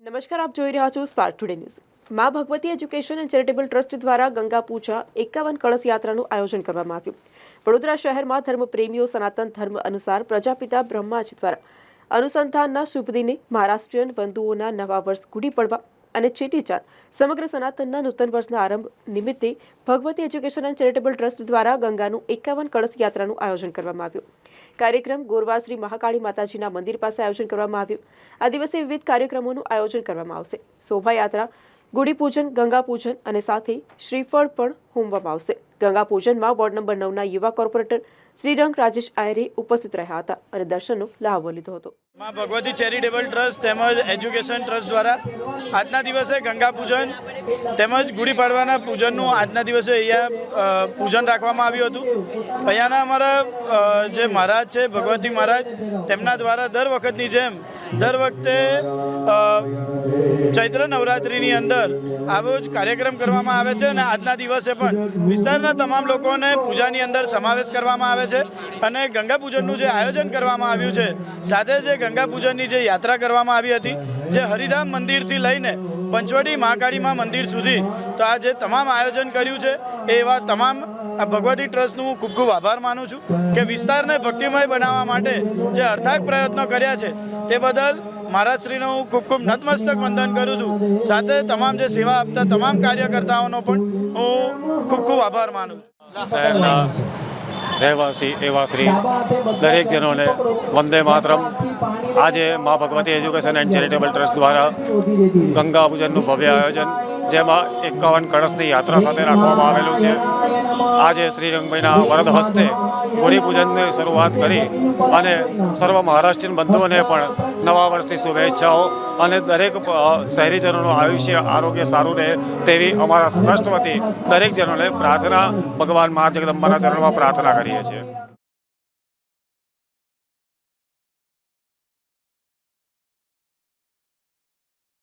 નમસ્કાર, આપ જોઈ રહ્યા છો spark today news. Maa Bhagwati education and charitable trust દ્વારા ગંગા પૂજા 51 કળશ યાત્રાનું આયોજન કરવામાં આવ્યું। વડોદરા શહેરમાં ધર્મપ્રેમીઓ સનાતન ધર્મ અનુસાર પ્રજાપિતા બ્રહ્માજી દ્વારા અનુસંધાનના શુભ દિને મહારાષ્ટ્રીયન બંધુઓના નવા વર્ષ ગુડી પડવા અને ચેટીચાંદ સમગ્ર સનાતનના નૂતન વર્ષના આરંભ નિમિત્તે Bhagwati education and charitable trust દ્વારા ગંગાનું 51 કળશ યાત્રાનું આયોજન કરવામાં આવ્યું। કાર્યક્રમ ગોરવા શ્રી મહાકાળી માતાજીના મંદિર પાસે આયોજન કરવામાં આવ્યું। આ દિવસે વિવિધ કાર્યક્રમોનું આયોજન કરવામાં આવશે। શોભાયાત્રા, ગુડી પૂજન, ગંગા પૂજન અને સાથે શ્રીફળ પણ હોમવામાં આવશે। ગંગા પૂજનમાં વોર્ડ નંબર 9ના યુવા કોર્પોરેટર શ્રીરંગ રાજેશ આયરે ઉપસ્થિત રહ્યા હતા અને દર્શનનો લાભ લીધો હતો। માં ભગવતી ચેરિટેબલ ટ્રસ્ટ તેમજ એજ્યુકેશન ટ્રસ્ટ દ્વારા આજના દિવસે ગંગા પૂજન તેમજ ગુડી પાડવાના પૂજનનું આજના દિવસે અહીંયા પૂજન રાખવામાં આવ્યું હતું। અહીંયાના અમારા જે મહારાજ છે ભગવતી મહારાજ, તેમના દ્વારા દર વખતની જેમ દર વખતે ચૈત્ર નવરાત્રિની અંદર આવો જ કાર્યક્રમ કરવામાં આવે છે અને આજના દિવસે પણ વિસ્તારના તમામ લોકોને પૂજાની અંદર સમાવેશ કરવામાં આવે છે અને ગંગા પૂજનનું જે આયોજન કરવામાં આવ્યું છે, સાથે જે ગંગા પૂજનની જે યાત્રા કરવામાં આવી હતી, જે હરિધામ મંદિરથી લઈને પંચવટી મહાકાળીમાં મંદિર સુધી, તો આ જે તમામ આયોજન કર્યું છે એ એવા તમામ આ ભગવતી ટ્રસ્ટનું હું ખૂબ ખૂબ આભાર માનું છું કે વિસ્તારને ભક્તિમય બનાવવા માટે જે અર્થાક પ્રયત્નો કર્યા છે તે બદલ મહારાજશ્રીનો હું ખૂબ ખૂબ નતમસ્તક વંદન કરું છું। સાથે તમામ જે સેવા આપતા તમામ કાર્યકર્તાઓનો પણ હું ખૂબ ખૂબ આભાર માનું છું। શહેરના રહેવાસી એવાશ્રી દરેક જનોને વંદે માતરમ। આજે મા Bhagwati education and charitable trust દ્વારા ગંગા પૂજનનું ભવ્ય આયોજન, જેમાં 51 કળશની યાત્રા સાથે રાખવામાં આવેલું છે। આજે શ્રીરંગભાઈના વરદ હસ્તે ગુડી પૂજનની શરૂઆત કરી અને સર્વ મહારાષ્ટ્રીયન બંધુઓને પણ નવા વર્ષની શુભેચ્છાઓ અને દરેક શહેરીજનોનું આયુષ્ય આરોગ્ય સારું રહે તેવી અમારા ટ્રસ્ટ વતી દરેક જનોને પ્રાર્થના, ભગવાન મા જગદંબાના ચરણમાં પ્રાર્થના કરીએ છીએ।